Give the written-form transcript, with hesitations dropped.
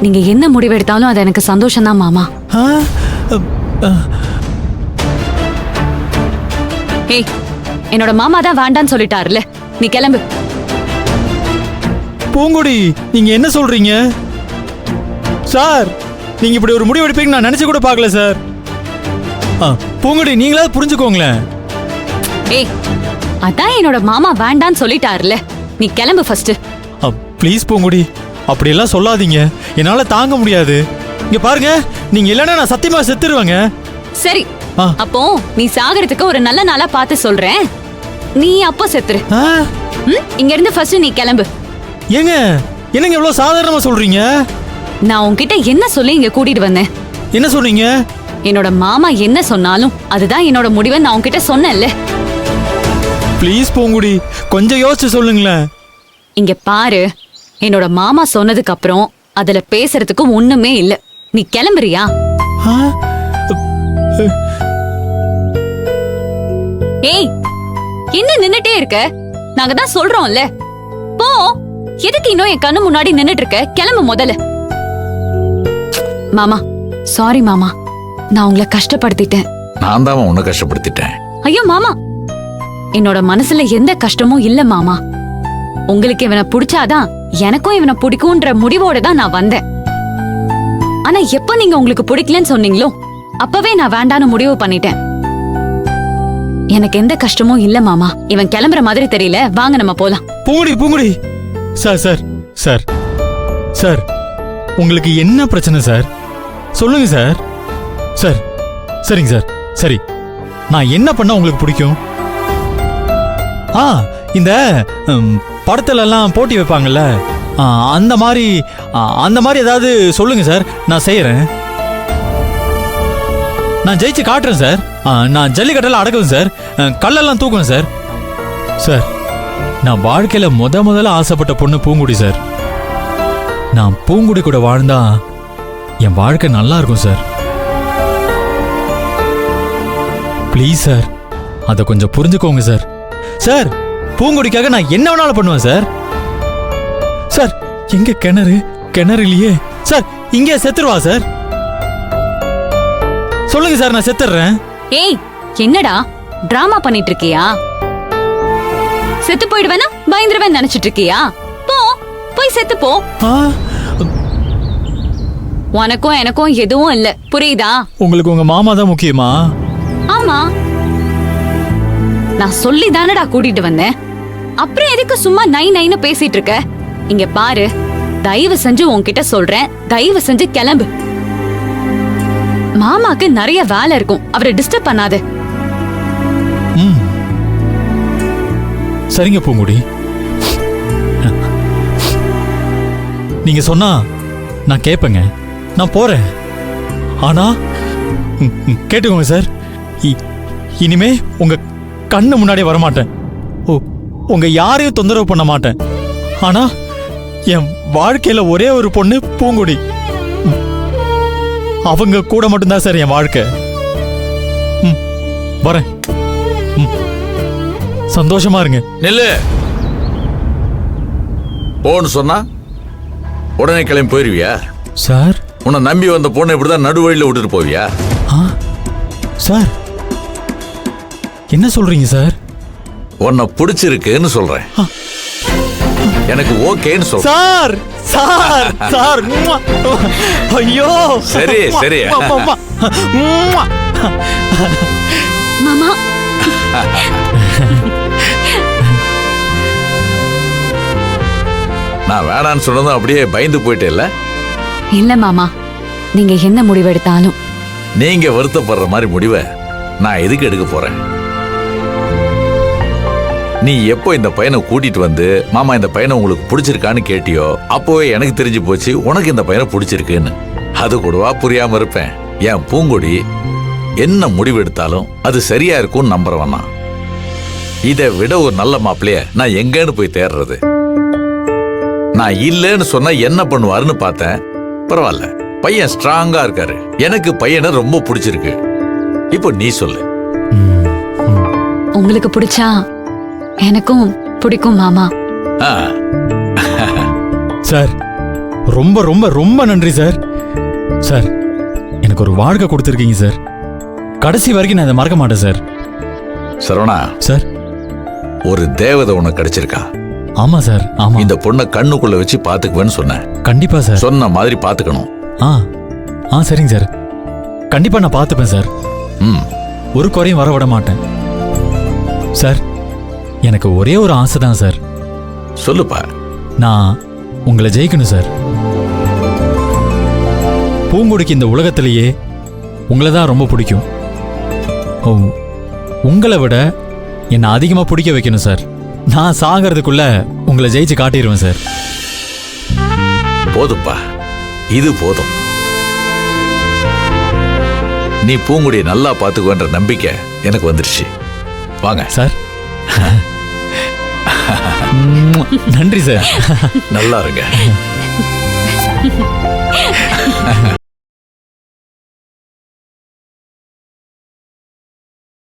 நீங்க என்ன முடிவு எடுத்தாலும் அது எனக்கு சந்தோஷம் தான் மாமா. ஏய், என்னோட மாமா தான் வேண்டான்னு சொல்லிட்டாருல, நீ கிளம்பு. பூங்குடி, நீங்க என்ன சொல்றீங்க சார்? நீங்க இப்படி ஒரு முடிவு எடுப்பீங்க நான் நினைச்சு கூட பார்க்கல சார். பூங்குடி, நீங்களா புரிஞ்சுக்கோங்களேன். ஏய், அதான் என்னோட மாமா வேண்டான்னு சொல்லிட்டாருல, நீ கிளம்பு ஃபர்ஸ்ட். ப்ளீஸ் பூங்குடி, அப்படியெல்லாம் சொல்லாதீங்க, என்னால தாங்க முடியாது. இங்க பாருங்க, நீங்க இல்லைன்னா நான் சத்தியமா செத்துருவேங்க. சரி, அப்போ நீ சாகறதுக்கு ஒரு நல்ல நாளா பார்த்து சொல்றேன், நீ அப்போ செத்துரு. இங்க இருந்து ஃபர்ஸ்ட் நீ கிளம்பு. ஏங்க, என்னங்க இவ்வளவு சாதாரணமா சொல்றீங்க? நான் உன்கிட்ட என்ன சொல்லி இங்க கூட்டிட்டு வந்தேன்? என்ன சொன்னீங்க? என்னோட மாமா என்ன சொன்னாலும் அதுதான் என்னோட முடிவை நான் உன்கிட்ட சொன்னேன்ல. ப்ளீஸ் பூங்குடி, கொஞ்சம் யோசிச்சு சொல்லுங்களேன். இங்க பாரு, என்னோட மாமா சொன்னதுக்கு அப்புறம் அதுல பேசுறதுக்கு ஒண்ணுமே இல்ல. நீ கிளம்புறியா? ஏய், என்ன நின்னுட்டே இருக்க? நாங்க தான் சொல்றோம்ல, போ. எதுக்கு இன்னும் என் கண்ணு முன்னாடி நின்னுட்டு இருக்க? கிளம்பு முதல்ல. மாமா, சாரி மாமா, நான் உங்களை கஷ்டப்படுத்திட்டேன். நான் தான் உன்னை கஷ்டப்படுத்திட்டேன். ஐயோ மாமா, என்னோட மனசுல எந்த கஷ்டமும் இல்ல மாமா. உங்களுக்கு இவனை பிடிச்சாதான் எனக்கும் இவனை பிடிக்கும்ன்ற முடிவோட தான் நான் வந்தேன். ஆனா எப்ப நீங்க உங்களுக்கு பிடிக்கலன்னு சொன்னீங்களோ அப்பவே நான் வேண்டான்னு முடிவு பண்ணிட்டேன். எனக்கு எந்த கஷ்டமும் இல்ல மாமா. இவன் கிளம்புற மாதிரி தெரியல, வாங்க நம்ம போலாம். Poongudi, Poongudi. Sir sir sir sir, உங்களுக்கு என்ன பிரச்சனை சார்? சொல்லுங்க சார். சார், சரிங்க சார். சரி, நான் என்ன பண்ணா உங்களுக்கு பிடிக்கும்? இந்த படத்துல எல்லாம் போட்டி வைப்பாங்கல்ல, அந்த மாதிரி ஏதாவது சொல்லுங்க சார், நான் செய்யறேன். நான் ஜெயிச்சு காட்டுறேன் சார். நான் ஜல்லிக்கட்டெல்லாம் அடக்குவேன் சார், கல்லெல்லாம் தூக்குவேன் சார். சார், நான் வாழ்க்கையில முதல்ல ஆசைப்பட்ட பொண்ணு பூங்குடி சார். நான் பூங்குடி கூட வாழ்ந்தா என் வாழ்க்கை நல்லா இருக்கும் சார். ப்ளீஸ் சார், அதை கொஞ்சம் புரிஞ்சுக்கோங்க சார். சார், பூங்குடிக்காக நான் என்ன வேணாலும் பண்ணுவேன் சார். சார், எங்க கிணறு இல்லையே சார். இங்கே செத்துருவா சார். சொல்லுங்க சார், நான் செத்துறேன். ஏய், என்னடா டிராமா பண்ணிட்டு இருக்கியா? செத்து போயிடுவேனா பயந்துருவேன் நினைச்சிட்டு இருக்கியா? போ, போய் செத்து போ. உனக்கும் எனக்கும் எதுவும் இல்ல, புரியுதா? உங்களுக்கு உங்க மாமா தான் முக்கியமா? ஆமா, நான் சொல்லி தானடா கூட்டிட்டு வந்தேன். அப்புறம் எதுக்கு சும்மா நை நைன்னு பேசிட்டு இருக்க? இங்க பாரு, தயவு செஞ்சு உன்கிட்ட சொல்றேன், தயவு செஞ்சு கிளம்பு. மாமாக்கு நிறைய வேலை இருக்கும், அவரை டிஸ்டர்ப் பண்ணாத. சரிங்க பூங்குடி, நீங்க சொன்னா நான் கேட்பேங்க, நான் போறேன். ஆனா கேட்டுக்கோங்க சார், இனிமே உங்க கண்ணு முன்னாடியே வரமாட்டேன், உங்க யாரையும் தொந்தரவு பண்ண மாட்டேன். ஆனா என் வாழ்க்கையில ஒரே ஒரு பொண்ணு பூங்குடி, அவங்க கூட மட்டும்தான் சார் என் வாழ்க்கை. வரேன், சந்தோஷமா இருங்க. நெல்லு போன்னு சொன்னா உடனே கிளம்பி போயிருவியா சார்? உன்னை நம்பி வந்த பொண்ணை இப்படிதான் நடுவழியில விட்டுட்டு போவியா? சார், என்ன சொல்றீங்க சார்? உன்னை பிடிச்சிருக்குன்னு சொல்றேன், எனக்கு ஓகேன்னு சொல்றேன். சார் சார் சார், ஐயோ சரி சரி மாமா. நான் வேணான்னு சொன்னதும் அப்படியே பயந்து போயிட்டே இல்ல? இல்ல மாமா, நீங்க என்ன முடிவெடுத்தாலும். நீங்க வருத்தப்படுற மாதிரி முடிவை நான் எதுக்கு எடுக்க போறேன்? நீ எப்போ இந்த பையனை கூட்டிட்டு வந்து மாமா இந்த பையனை உங்களுக்கு பிடிச்சிருக்கான்னு கேட்டியோ அப்போவே எனக்கு தெரிஞ்சு போச்சு உனக்கு இந்த பையனை பிடிச்சிருக்குன்னு. அது கூடவா புரியாம இருப்பேன்? என் பூங்கொடி என்ன முடிவு எடுத்தாலும் அது சரியா இருக்கும்னு நம்புறவனா. இதை விட ஒரு நல்ல மாப்பிள்ளைய நான் எங்கன்னு போய் தேடுறது? நான் இல்லைன்னு சொன்னா என்ன பண்ணுவாருன்னு பார்த்தேன். பரவாயில்ல, பையன் ஸ்ட்ராங்கா இருக்காரு, எனக்கு பையனை ரொம்ப பிடிச்சிருக்கு. இப்போ நீ சொல்லு. உங்களுக்கு பிடிச்சா எனக்கும் பிடிக்கும் மாமா. சார், ரொம்ப ரொம்ப ரொம்ப நன்றி சார். சார், எனக்கு ஒரு வாழ்க்கை கொடுத்துருக்கீங்க சார். கடைசி வரைக்கும் நான் இதை மறக்க மாட்டேன் சார். சரவணா, சார். ஒரு தேவதை உனக்கு கிடைச்சிருக்கா. ஆமா சார், ஆமா. இந்த பொண்ணை கண்ணுக்குள்ள வச்சு பாத்துக்குவேன்னு சொன்னேன். கண்டிப்பா சார். சொன்ன மாதிரி பாத்துக்கணும். சரிங்க சார். கண்டிப்பா நான் பார்த்துப்பேன் சார். ஒரு குறையும் வர விட மாட்டேன் சார். எனக்கு ஒரே ஒரு ஆசை தான் சார். சொல்லுப்பா. நான் உங்களை ஜெயிக்கணும் சார். பூங்குடிக்கு இந்த உலகத்திலேயே உங்களை தான் ரொம்ப பிடிக்கும். உங்களை விட என்னை அதிகமாக பிடிக்க வைக்கணும் சார். நான் சாகிறதுக்குள்ள உங்களை ஜெயிச்சு காட்டிடுவேன் சார். போதும்ப்பா, இது போதும். நீ பூங்குடியை நல்லா பார்த்துக்குவன்ற நம்பிக்கை எனக்கு வந்துருச்சு. வாங்க சார். நன்றி சார். நல்லா இருங்க.